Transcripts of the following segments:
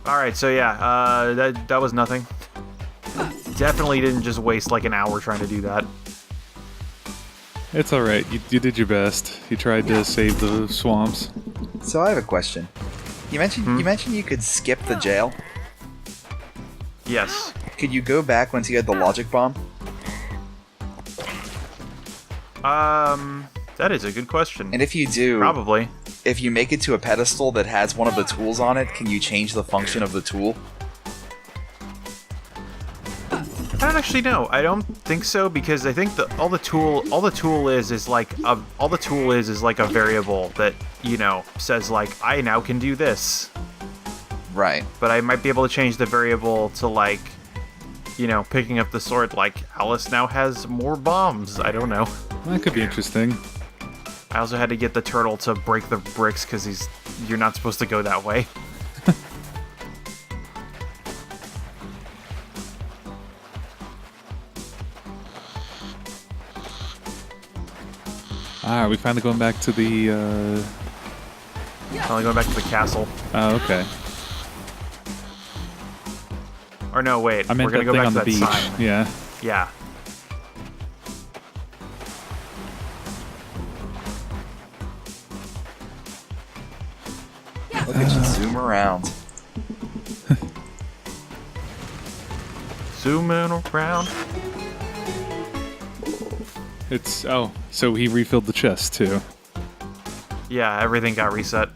Alright, so yeah, that was nothing. Definitely didn't just waste like an hour trying to do that. It's alright. You did your best. You tried to save the swamps. So I have a question. You mentioned you could skip the jail. Yes. Could you go back once you had the logic bomb? That is a good question. And if you do, Probably. if you make it to a pedestal that has one of the tools on it, can you change the function of the tool? I don't actually know. I don't think so because I think all the tool is like a variable that, you know, says like I now can do this. Right. But I might be able to change the variable to like, you know, picking up the sword like Alice now has more bombs. I don't know. That could be interesting. I also had to get the turtle to break the bricks because you're not supposed to go that way. Ah, are we finally going back to the, Finally going back to the castle. Oh, okay. Or no, wait. I meant We're gonna that go thing back on to the that beach. sign. Yeah. Yeah. Look at you zoom around. Zooming around. It's... Oh, so he refilled the chest, too. Yeah, everything got reset.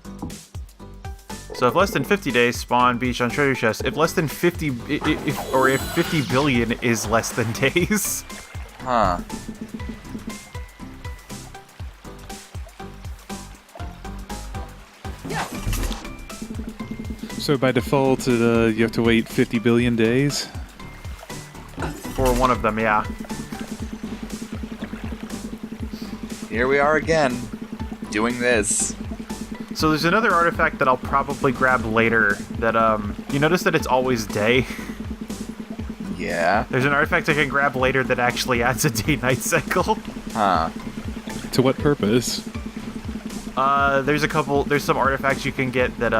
So if less than 50 days, spawn beach on treasure chest. If less than 50... If 50 billion is less than days. Huh. So by default, you have to wait 50 billion days? For one of them, yeah. Here we are again, doing this. So there's another artifact that I'll probably grab later that, you notice that it's always day? Yeah. There's an artifact I can grab later that actually adds a day-night cycle. Huh. To what purpose? There's some artifacts you can get that,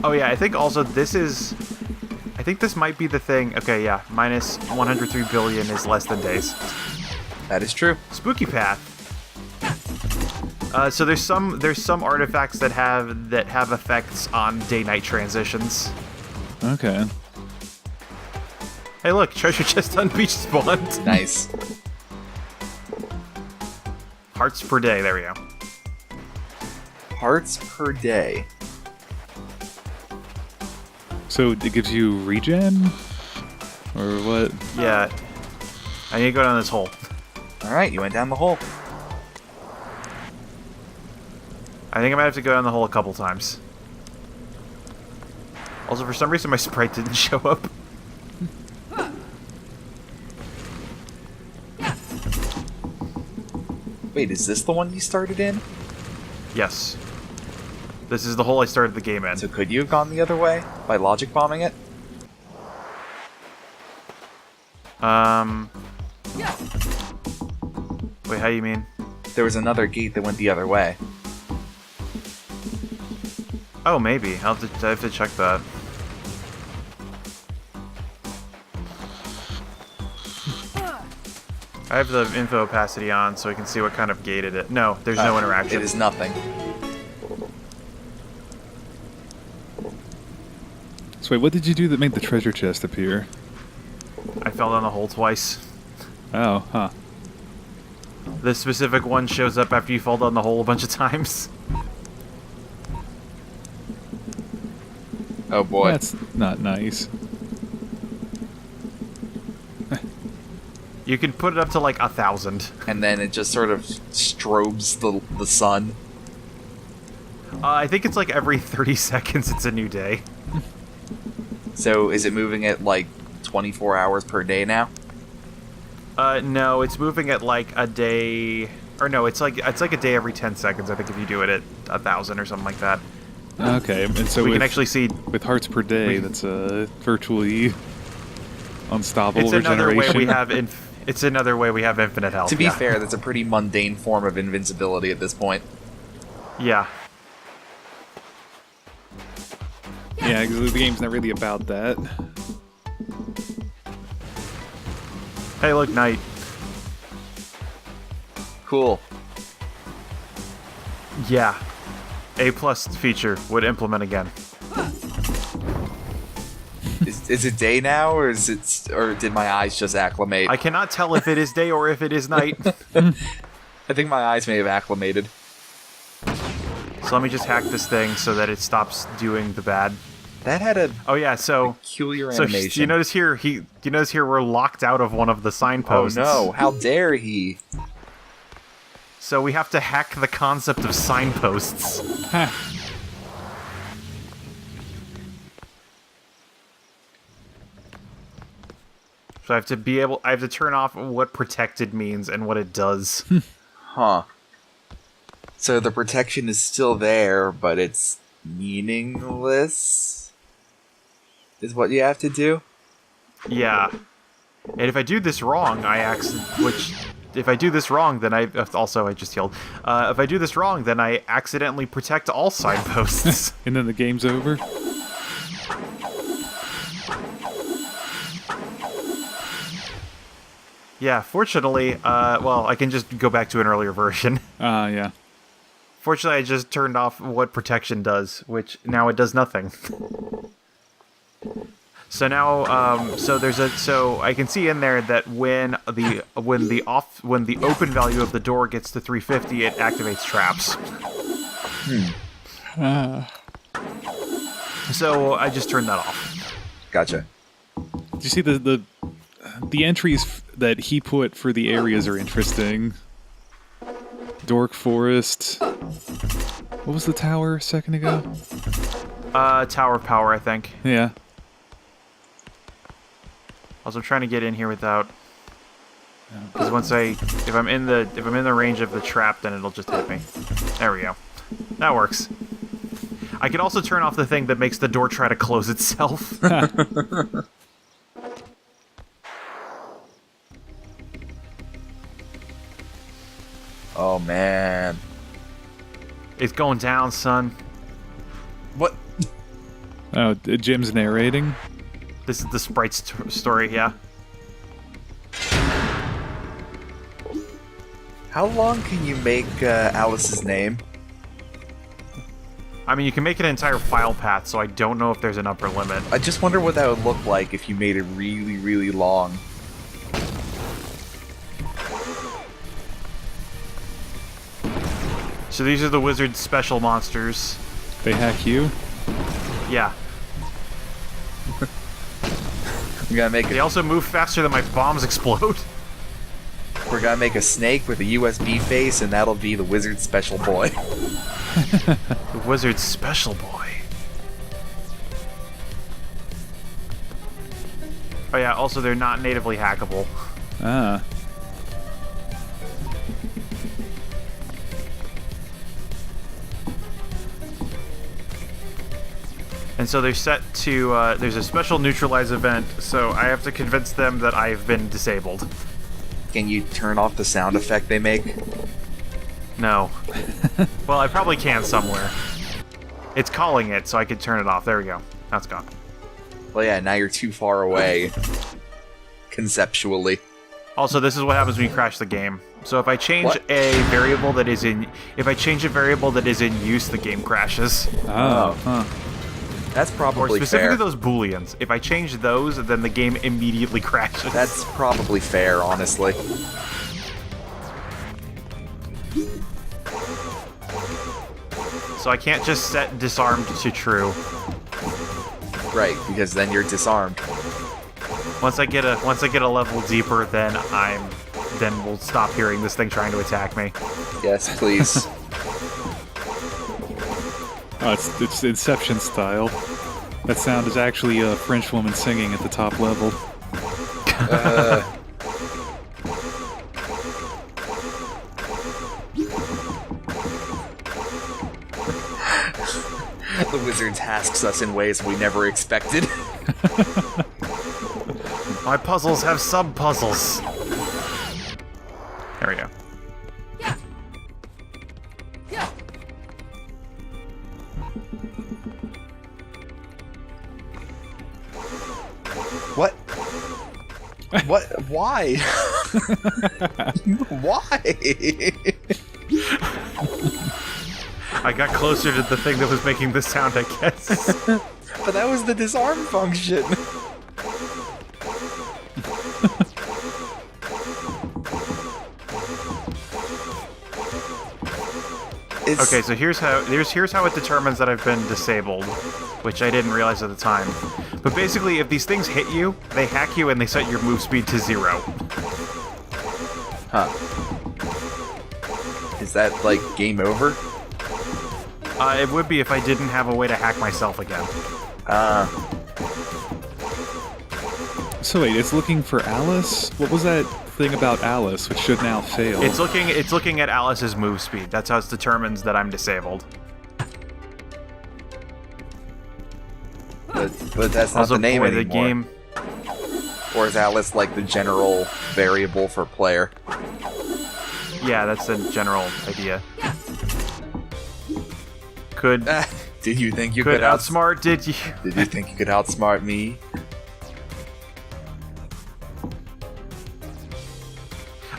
oh yeah, I think also I think this might be the thing. Okay, yeah, minus 103 billion is less than days. That is true. Spooky Path. So there's some artifacts that have effects on day-night transitions. Okay. Hey look, treasure chest on beach spawned. Nice. Hearts per day, there we go. Hearts per day. So it gives you regen? Or what? Yeah. I need to go down this hole. Alright, you went down the hole. I think I might have to go down the hole a couple times. Also, for some reason, my sprite didn't show up. Wait, is this the one you started in? Yes. This is the hole I started the game in. So could you have gone the other way? By logic bombing it? Wait, how you mean? There was another gate that went the other way. Oh, maybe. I have to check that. I have the info opacity on so I can see what kind of gate it is. No, there's no interaction. It is nothing. So wait, what did you do that made the treasure chest appear? I fell down the hole twice. Oh, huh. This specific one shows up after you fall down the hole a bunch of times. Oh boy. That's not nice. You can put it up to like 1,000. And then it just sort of strobes the sun. I think it's like every 30 seconds it's a new day. So is it moving at like 24 hours per day now? No, it's moving at like a day, or no, it's like a day every 10 seconds. I think if you do it at 1,000 or something like that. Okay, and so We with, can actually see. with hearts per day, that's virtually unstoppable It's another regeneration. way we have it's another way we have infinite health. To be yeah. fair, that's a pretty mundane form of invincibility at this point. Yeah. Yeah, 'cause the game's not really about that. Hey, look, Knight. Cool. Yeah. A+ feature would implement again. Is it day now, or did my eyes just acclimate? I cannot tell if it is day or if it is night. I think my eyes may have acclimated. So let me just hack this thing so that it stops doing the bad. That had a Oh yeah, so peculiar so animation. you notice here we're locked out of one of the Oh signposts. no! How dare he? So we have to hack the concept of signposts. Ha! So I have to turn off what protected means and what it does. Huh. So the protection is still there, but it's meaningless? Is what you have to do? Yeah. And if I do this wrong, if I do this wrong, then I just healed. If I do this wrong, then I accidentally protect all signposts. And then the game's over. Yeah, fortunately, well, I can just go back to an earlier version. Yeah. Fortunately, I just turned off what protection does, which now it does nothing. So now, so I can see in there that when the open value of the door gets to 350, it activates traps. So I just turned that off. Gotcha. Did you see the entries that he put for the areas are interesting? Dork Forest. What was the tower a second ago? Tower of Power, I think. Yeah. Also, I'm trying to get in here without, because if I'm in the range of the trap, then it'll just hit me. There we go. That works. I can also turn off the thing that makes the door try to close itself. Oh man. It's going down, son. What? Oh, Jim's narrating. This is the sprite's story, yeah. How long can you make Alice's name? I mean, you can make an entire file path, so I don't know if there's an upper limit. I just wonder what that would look like if you made it really, really long. So these are the wizard's special monsters. They hack you. Yeah. We gotta make They it. also move faster than my bombs explode. We're gonna make a snake with a USB face, and that'll be the wizard's special boy. The wizard's special boy. Oh yeah, also they're not natively hackable. Ah. And so they're set to, there's a special neutralize event, so I have to convince them that I've been disabled. Can you turn off the sound effect they make? No. Well, I probably can somewhere. It's calling it, so I could turn it off. There we go. That's gone. Well, yeah, now you're too far away. Conceptually. Also, this is what happens when you crash the game. So if I change What? a variable that is in, use, the game crashes. Oh. Huh. That's Or probably specifically fair. those booleans. If I change those, then the game immediately crashes. That's probably fair, honestly. So I can't just set disarmed to true. Right, because then you're disarmed. Once I get a level deeper, then we'll stop hearing this thing trying to attack me. Yes, please. Oh, it's Inception style. That sound is actually a French woman singing at the top level. The wizard tasks us in ways we never expected. My puzzles have sub-puzzles. There we go. What? What? Why? Why? I got closer to the thing that was making the sound, I guess. But that was the disarm function. Okay, so here's how it determines that I've been disabled, which I didn't realize at the time. But basically, if these things hit you, they hack you and they set your move speed to 0. Huh. Is that, like, game over? It would be if I didn't have a way to hack myself again. So wait, it's looking for Alice? What was that thing about Alice, which should now fail? It's looking at Alice's move speed. That's how it determines that I'm disabled. But that's not Also, the name boy, anymore. the game. Or is Alice like the general variable for player? Yeah, that's the general idea. Could Did you think you could could outsmart? Did you? Did you think you could outsmart me?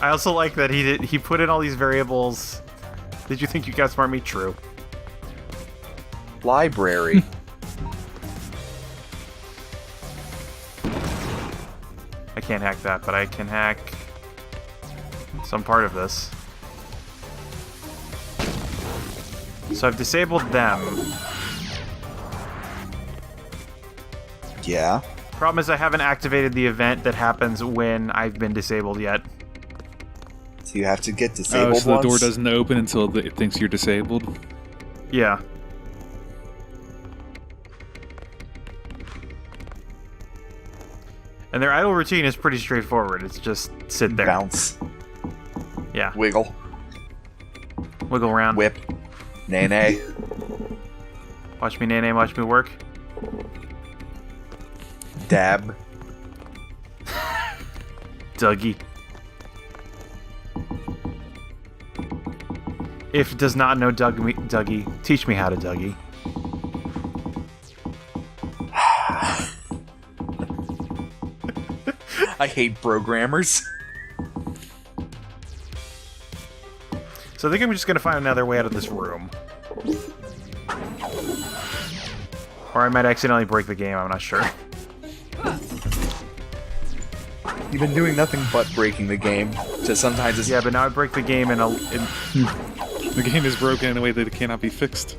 I also like that he put in all these variables. Did you think you could outsmart me? True. Library. I can't hack that, but I can hack some part of this. So I've disabled them. Yeah. Problem is I haven't activated the event that happens when I've been disabled yet. So you have to get disabled so the once? door doesn't open until it thinks you're disabled? Yeah. And their idle routine is pretty straightforward. It's just sit there. Bounce. Yeah. Wiggle. Wiggle around. Whip. Nay-nay. Watch me nay-nay, watch me work. Dab. Dougie. If does not know Dougie, teach me how to Dougie. I hate programmers. So I think I'm just gonna find another way out of this room. Or I might accidentally break the game, I'm not sure. You've been doing nothing but breaking the game. So sometimes it's... Yeah, but now I break the game in The game is broken in a way that it cannot be fixed.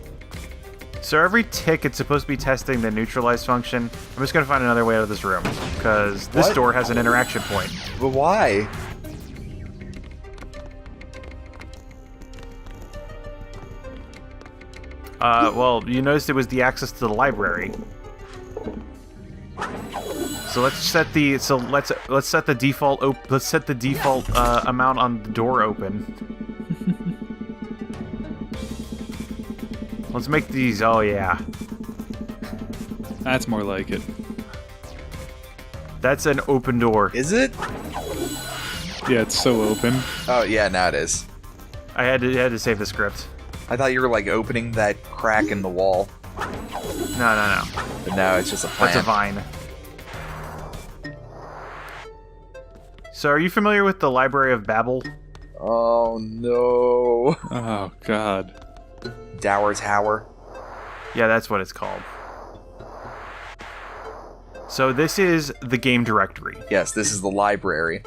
So every tick, it's supposed to be testing the neutralize function. I'm just gonna find another way out of this room. Because this What? door has an interaction point. But why? Well, you noticed it was the access to the library. So let's set the default amount on the door open. Let's make these. Oh yeah, That's more like it. that's an open door. Is it? Yeah, it's so open. Oh, yeah, now it is. I had to save the script. I thought you were, like, opening that crack in the wall. No. But no, it's just a plant. That's a vine. So are you familiar with the Library of Babel? Oh, no. Oh, God. Dower Tower. Yeah, that's what it's called. So this is the game directory. Yes, this is the library.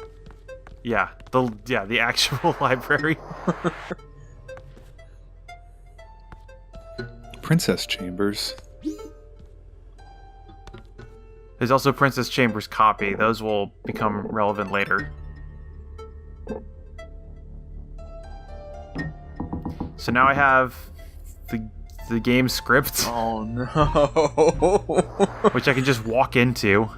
Yeah, the actual library. Princess Chambers. There's also Princess Chambers copy. Those will become relevant later. So now I have the game script, Oh, no. which I can just walk into.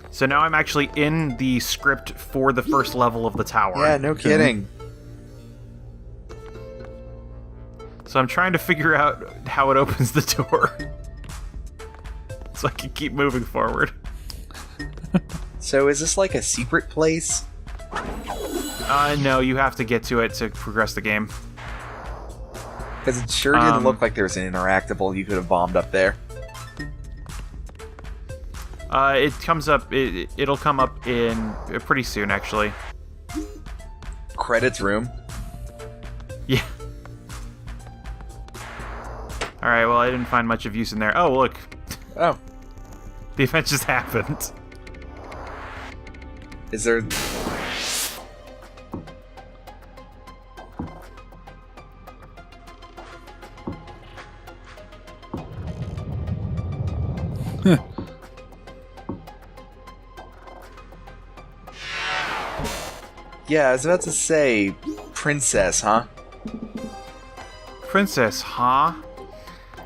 So now I'm actually in the script for the first level of the tower. Yeah, no kidding. So I'm trying to figure out how it opens the door. So I can keep moving forward. So is this like a secret place? No, you have to get to it to progress the game. Because it sure didn't look like there was an interactable you could have bombed up there. It comes up. It'll come up in pretty soon, actually. Credits room. Yeah. All right. Well, I didn't find much of use in there. Oh, look. Oh. The event just happened. Is there... Yeah, I was about to say, princess, huh? Princess, huh?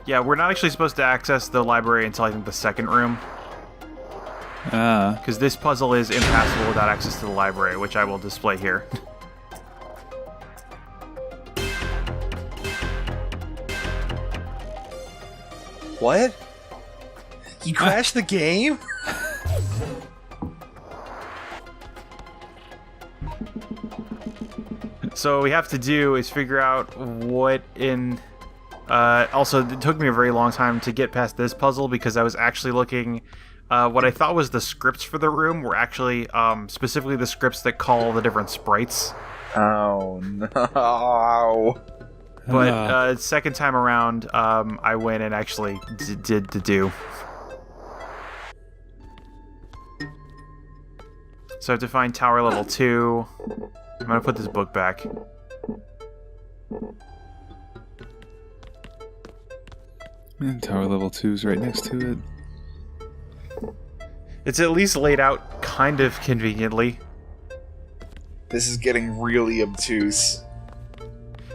Yeah, we're not actually supposed to access the library until I think the second room. Because this puzzle is impassable without access to the library, which I will display here. What? You crashed the game? So what we have to do is figure out what in... also, it took me a very long time to get past this puzzle because I was actually looking... what I thought was the scripts for the room were actually specifically the scripts that call the different sprites. Oh, no. But second time around, I went and actually did the do. So I have to find tower level 2. I'm gonna put this book back. And tower level 2's right next to it. It's at least laid out kind of conveniently. This is getting really obtuse.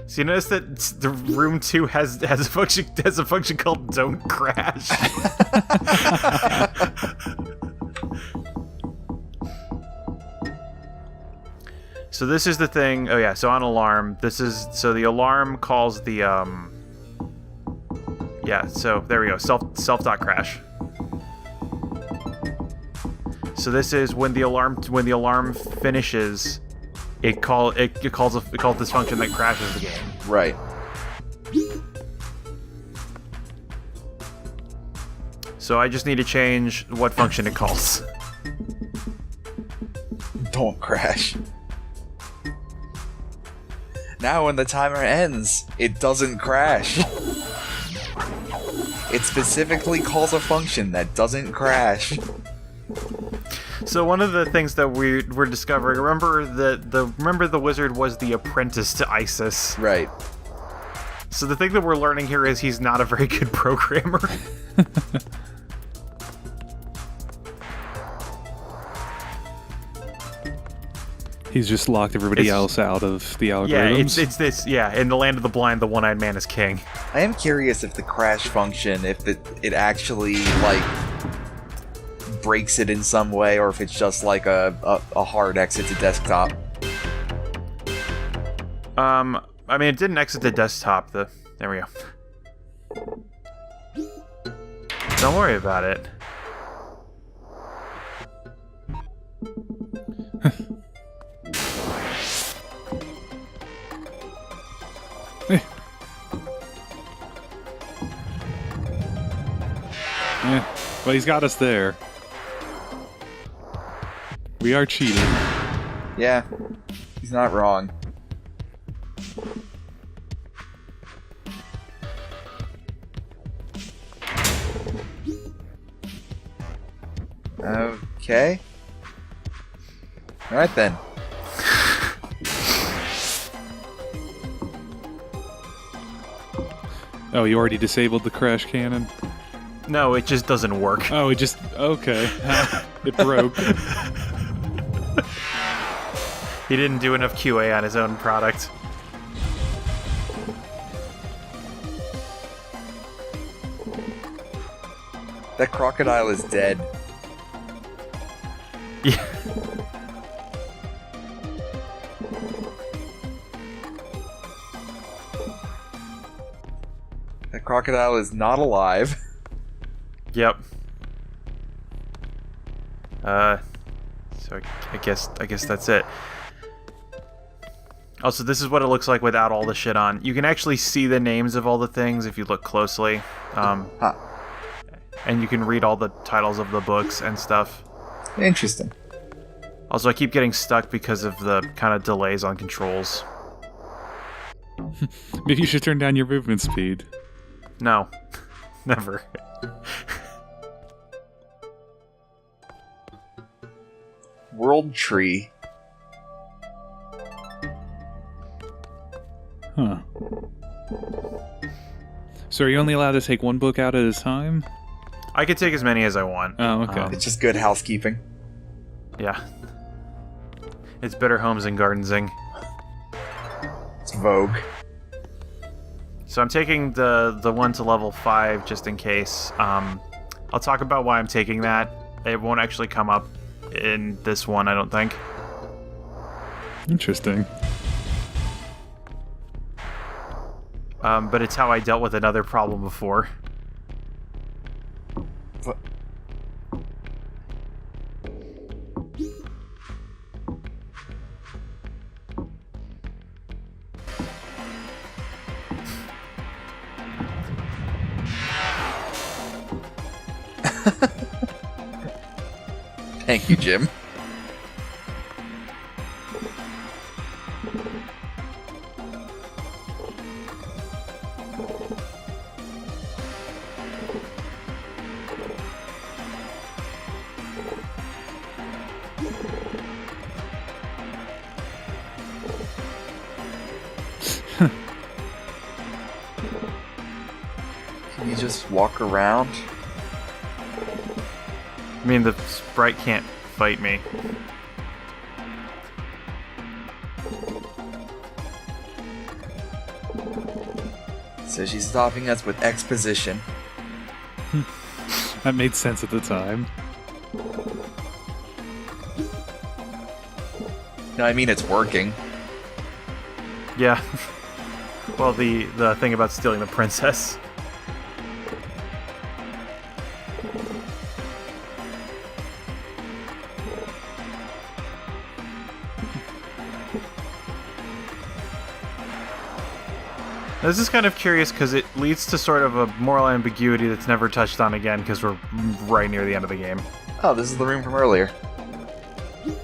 So you notice that the room 2 has a function called "Don't Crash." So this is the thing. Oh yeah. So on alarm, this is so the alarm calls the Yeah. So there we go. Self.crash. So this is when the alarm finishes. It calls this function that crashes the game. Right. So I just need to change what function it calls. Don't crash. Now when the timer ends, it doesn't crash. It specifically calls a function that doesn't crash. So one of the things that we're discovering, remember the wizard was the apprentice to Isis. Right. So the thing that we're learning here is he's not a very good programmer. He's just locked everybody else out of the algorithms. Yeah, it's this. Yeah, in the land of the blind, the one-eyed man is king. I am curious if the crash function, if it actually, like, breaks it in some way, or if it's just like a hard exit to desktop. I mean, it didn't exit the desktop. There we go. Don't worry about it. Well, he's got us there. We are cheating. Yeah, he's not wrong. Okay. Alright then. Oh, you already disabled the crash cannon? No, it just doesn't work. Oh, it just... Okay. It broke. He didn't do enough QA on his own product. That crocodile is dead. Yeah. That crocodile is not alive. Yep. So I guess that's it. Also, this is what it looks like without all the shit on. You can actually see the names of all the things if you look closely. Huh. And you can read all the titles of the books and stuff. Interesting. Also, I keep getting stuck because of the kind of delays on controls. Maybe you should turn down your movement speed. No. Never. World tree. Huh. So are you only allowed to take one book out at a time? I could take as many as I want. Oh, okay. It's just good housekeeping. Yeah. It's better homes and gardensing. It's Vogue. So I'm taking the one to level 5 just in case. I'll talk about why I'm taking that. It won't actually come up in this one, I don't think. Interesting. But it's how I dealt with another problem before. What? Thank you, Jim. Can you just walk around? I mean, the sprite can't fight me. So she's stopping us with exposition. That made sense at the time. No, I mean it's working. Yeah. Well, the thing about stealing the princess. This is kind of curious because it leads to sort of a moral ambiguity that's never touched on again because we're right near the end of the game. Oh, this is the room from earlier.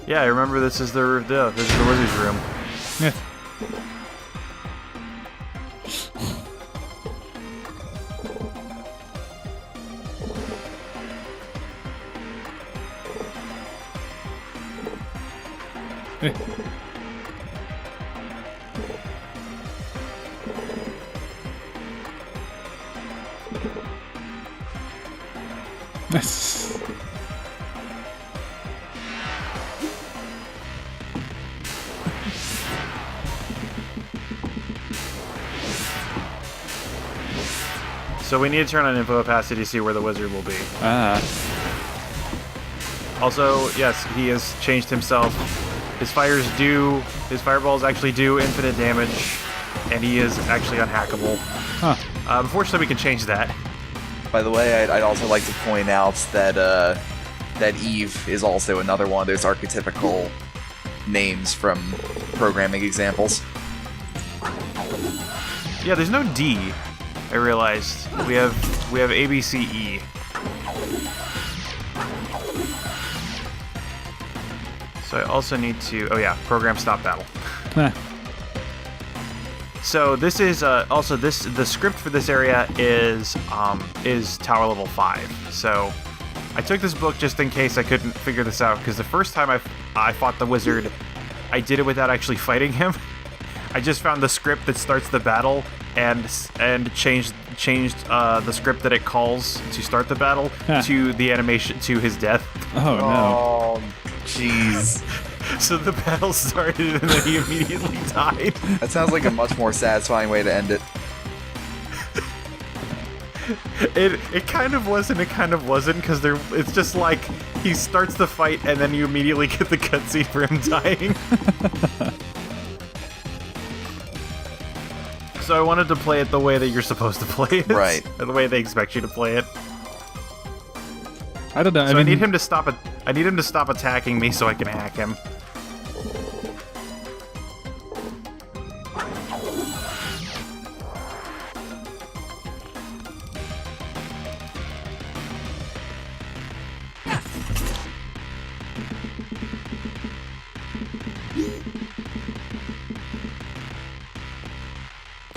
Yeah, I remember this is the wizard's room. Yeah. Nice. So we need to turn on info opacity to see where the wizard will be. Ah. Also, yes, he has changed himself. His fireballs actually do infinite damage, and he is actually unhackable. Huh. Unfortunately, we can change that. By the way, I'd also like to point out that that Eve is also another one of those archetypical names from programming examples. Yeah, there's no D. I realized we have A, B, C, E. So I also need to. Oh yeah, program stop battle. Huh. So this is also the script for this area is tower level 5. So I took this book just in case I couldn't figure this out because the first time I fought the wizard, I did it without actually fighting him. I just found the script that starts the battle and changed the script that it calls to start the battle to the animation to his death. Oh no. Oh, jeez. So the battle started and then he immediately died. That sounds like a much more satisfying way to end it. It kind of was and it kind of wasn't because it's just like he starts the fight and then you immediately get the cutscene for him dying. So I wanted to play it the way that you're supposed to play it, Right. or the way they expect you to play it. I don't know. So I need him to stop it. I need him to stop attacking me so I can hack him.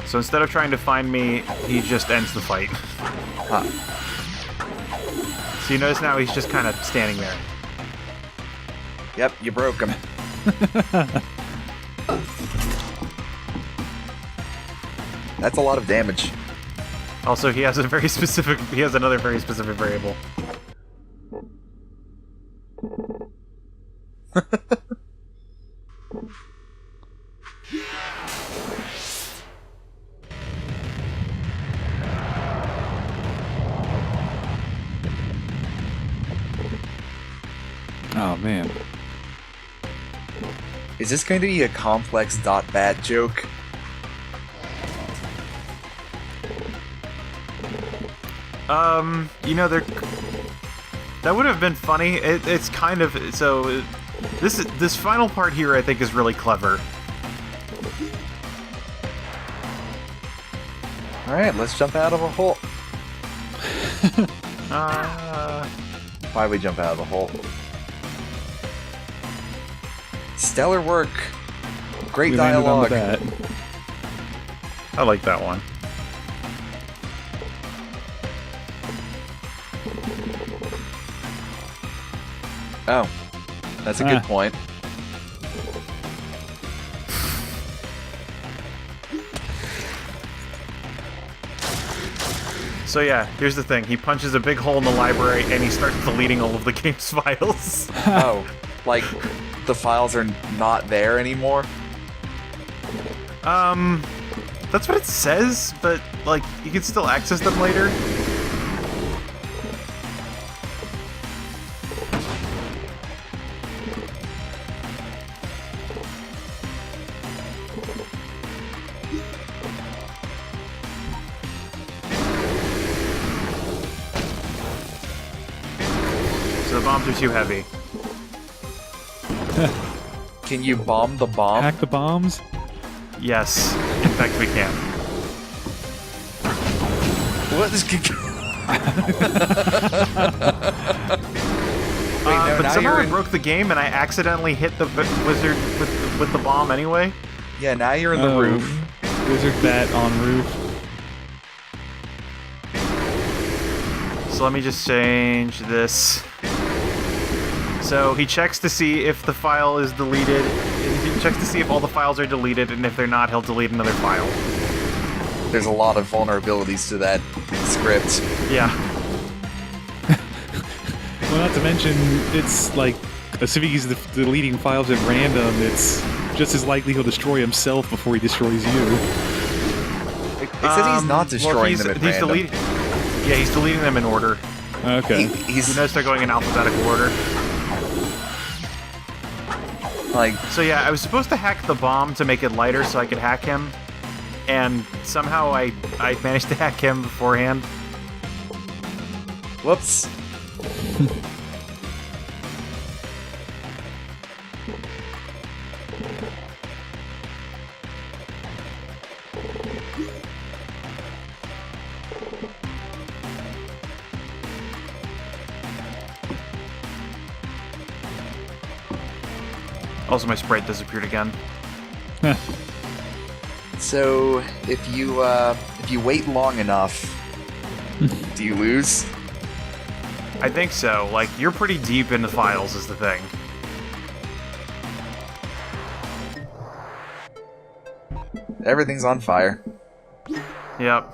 So instead of trying to find me, he just ends the fight. Huh. So you notice now he's just kind of standing there. Yep, you broke him. That's a lot of damage. Also, he has a very specific. He has another very specific variable. Oh man. Is this going to be a complex dot bat joke? You know, that would have been funny. It's kind of so. This final part here, I think, is really clever. All right, let's jump out of a hole. Why we jump out of the hole? Stellar work. Great We landed on the dialogue. bat. I like that one. Oh, that's a good point. So yeah, here's the thing. He punches a big hole in the library, and he starts deleting all of the game's files. Oh, like the files are not there anymore? That's what it says, but, like, you can still access them later. So the bombs are too heavy. Can you bomb the bomb? Hack the bombs? Yes, in fact we can. What is... Wait, no, But now somehow you're I in... broke the game and I accidentally hit the wizard with the bomb anyway. Yeah, now you're in the roof. Wizard bat on roof. So let me just change this. So he checks to see if the file is deleted. He checks to see if all the files are deleted, and if they're not, he'll delete another file. There's a lot of vulnerabilities to that script. Yeah. Well, not to mention, it's like, if he's deleting files at random, it's just as likely he'll destroy himself before he destroys you. It says he's not destroying them at random. Yeah, he's deleting them in order. Okay. You He's notice they're going in alphabetical order. like, So yeah, I was supposed to hack the bomb to make it lighter so I could hack him, and somehow I managed to hack him beforehand. whoops. Also, my sprite disappeared again. So if you wait long enough, do you lose? I think so. Like, you're pretty deep in the files is the thing. Everything's on fire. Yep.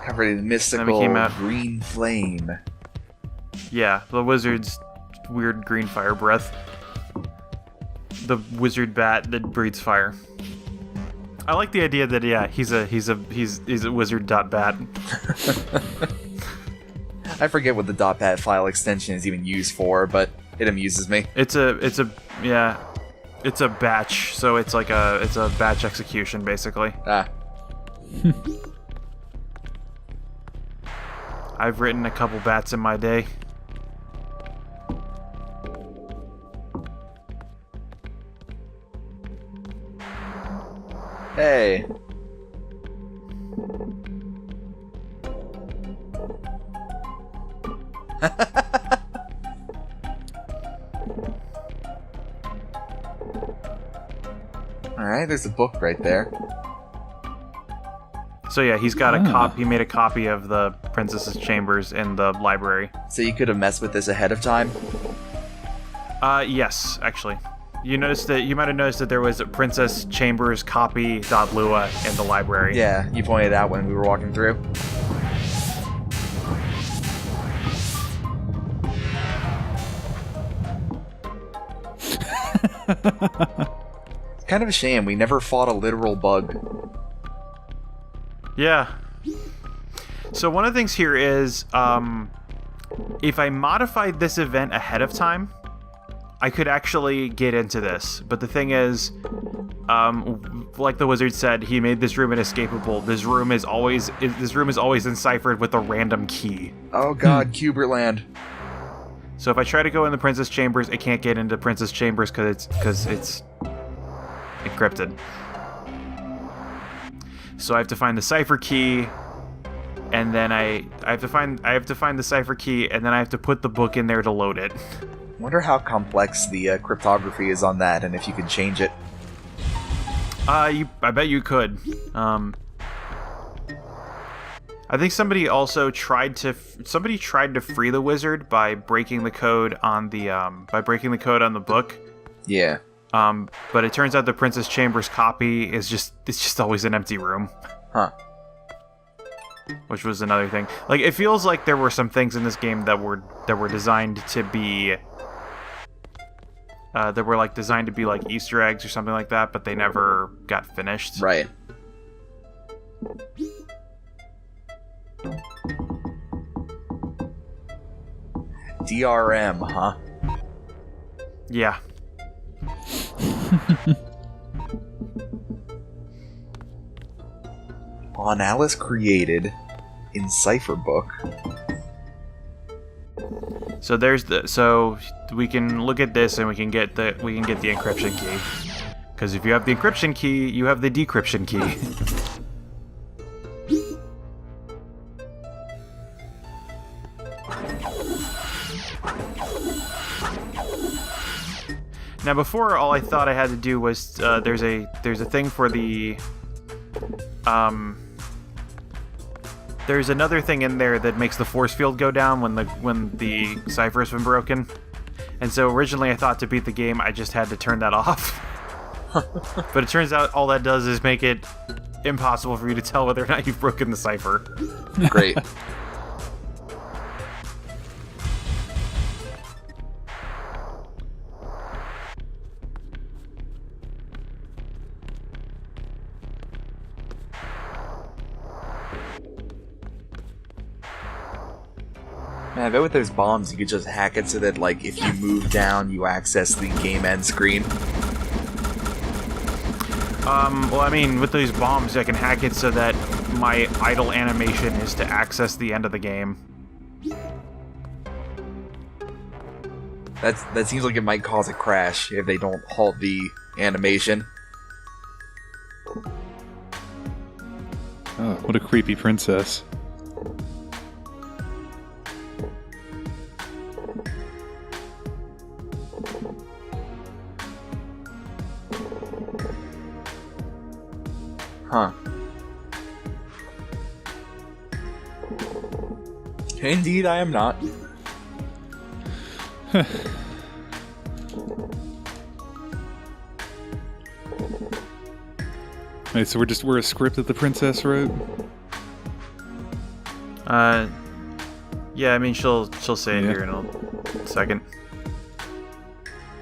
Covered in came mystical out. green flame. Yeah, the wizard's weird green fire breath. The wizard bat that breathes fire. I like the idea that yeah, he's a wizard dot bat. I forget what the .bat file extension is even used for, but it amuses me. It's a batch, so it's a batch execution basically. Ah, I've written a couple bats in my day. hey. Alright, there's a book right there. So yeah, he's got he made a copy of the Princess's Chambers in the library. So you could have messed with this ahead of time? Yes, actually. You might have noticed that there was a Princess Chambers copy.lua in the library. Yeah, you pointed out when we were walking through. It's kind of a shame we never fought a literal bug. Yeah. So one of the things here is, if I modified this event ahead of time, I could actually get into this. But the thing is, like the wizard said, he made this room inescapable. This room is always enciphered with a random key. Oh god, Cuberland. So if I try to go in the Princess Chambers, I can't get into Princess Chambers because it's encrypted. So I have to find the cipher key, and then I have to find the cipher key, and then I have to put the book in there to load it. Wonder how complex the cryptography is on that, and if you can change it. I bet you could. I think somebody also tried to free the wizard by breaking the code on the book. Yeah. But it turns out the Princess Chambers copy is just always an empty room. Huh. Which was another thing. Like, it feels like there were some things in this game that were designed to be like Easter eggs or something like that, but they never got finished. Right. DRM, huh? Yeah. On Alice created in Cipher Book. So we can look at this and we can get the encryption key. Because if you have the encryption key, you have the decryption key. Now before, all I thought I had to do was there's a thing for the there's another thing in there that makes the force field go down when the cipher's been broken. And so originally I thought to beat the game I just had to turn that off. But it turns out all that does is make it impossible for you to tell whether or not you've broken the cipher. Great. Man, I bet with those bombs you could just hack it so that, like, if you move down, you access the game end screen. Well, I mean, with those bombs, I can hack it so that my idle animation is to access the end of the game. That seems like it might cause a crash if they don't halt the animation. Oh, what a creepy princess. Huh. Indeed, I am not. Wait, so we're a script that the princess wrote? Yeah, I mean, she'll say it here in a second.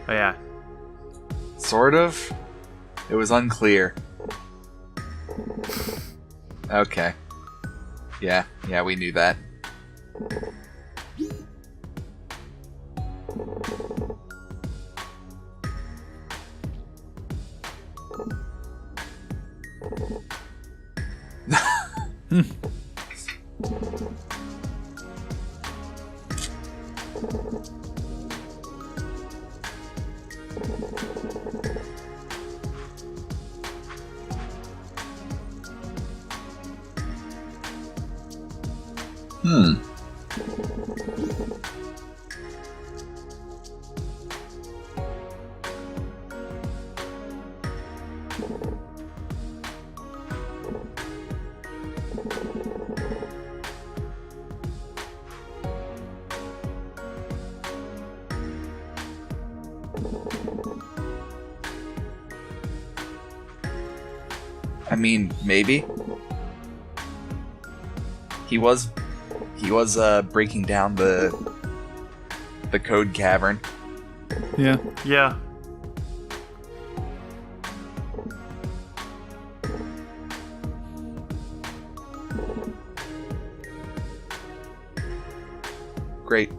Oh, yeah. Sort of. It was unclear. Okay. Yeah, we knew that. I mean, maybe. He was breaking down the code cavern. Yeah. Yeah. Great.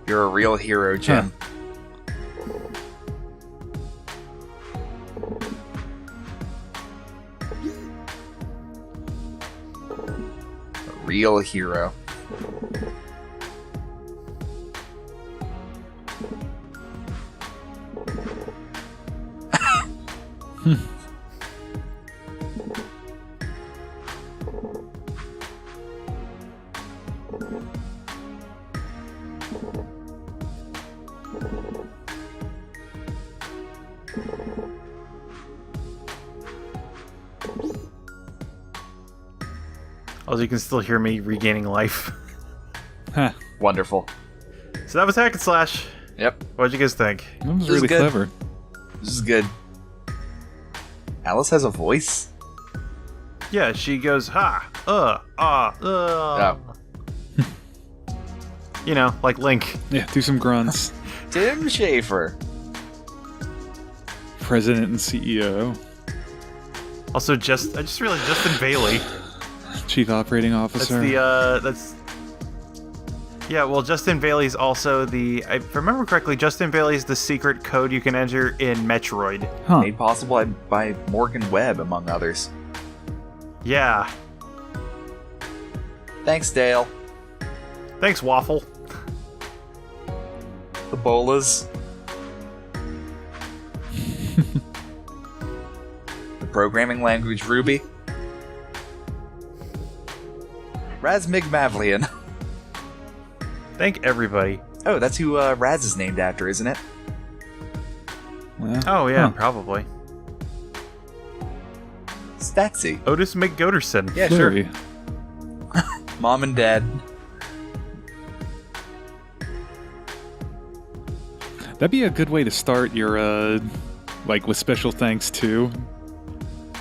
You're a real hero, Jim. A real hero. Also, you can still hear me regaining life. Huh. Wonderful. So that was Hack and Slash. Yep. What'd you guys think? That was This is really good. clever. This is good. Alice has a voice? Yeah, she goes, ha, Oh. You know, like Link. Yeah, do some grunts. Tim Schafer. President and CEO. Also, I just realized Justin Bailey. Chief Operating That's Officer. Yeah, well, Justin Bailey's also if I remember correctly, Justin Bailey's the secret code you can enter in Metroid. Huh. Made possible by Morgan Webb, among others. Yeah. Thanks, Dale. Thanks, Waffle. The bolas. The programming language Ruby. Razmig Mavlian. Thank everybody. Oh, that's who Raz is named after, isn't it? Well, Oh, yeah, huh. probably. Statsy. Otis McGoderson. Yeah, Very. sure. Mom and Dad. That'd be a good way to start your, like, with special thanks too.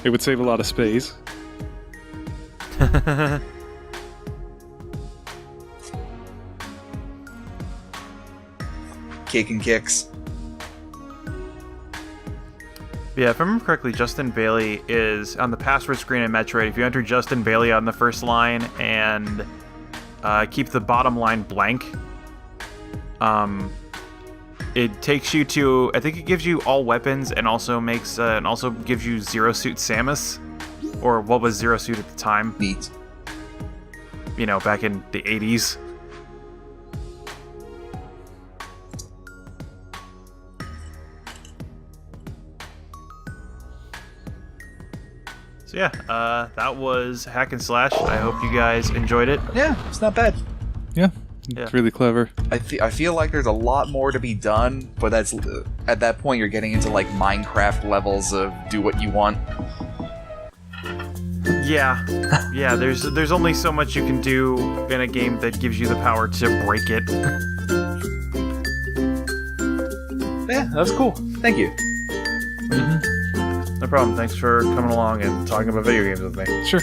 It would save a lot of space. Cake and Kicks. Yeah, if I remember correctly, Justin Bailey is on the password screen in Metroid. If you enter Justin Bailey on the first line and keep the bottom line blank, it takes you to, I think it gives you all weapons and also gives you Zero Suit Samus, or what was Zero Suit at the time, Neat. you know, back in the 80s. So yeah, that was Hack and Slash. I hope you guys enjoyed it. Yeah, it's not bad. Yeah, Yeah. it's really clever. I feel like there's a lot more to be done, but that's at that point you're getting into like Minecraft levels of do what you want. Yeah, yeah. There's only so much you can do in a game that gives you the power to break it. Yeah, that was cool. Thank you. No problem. Thanks for coming along and talking about video games with me. Sure.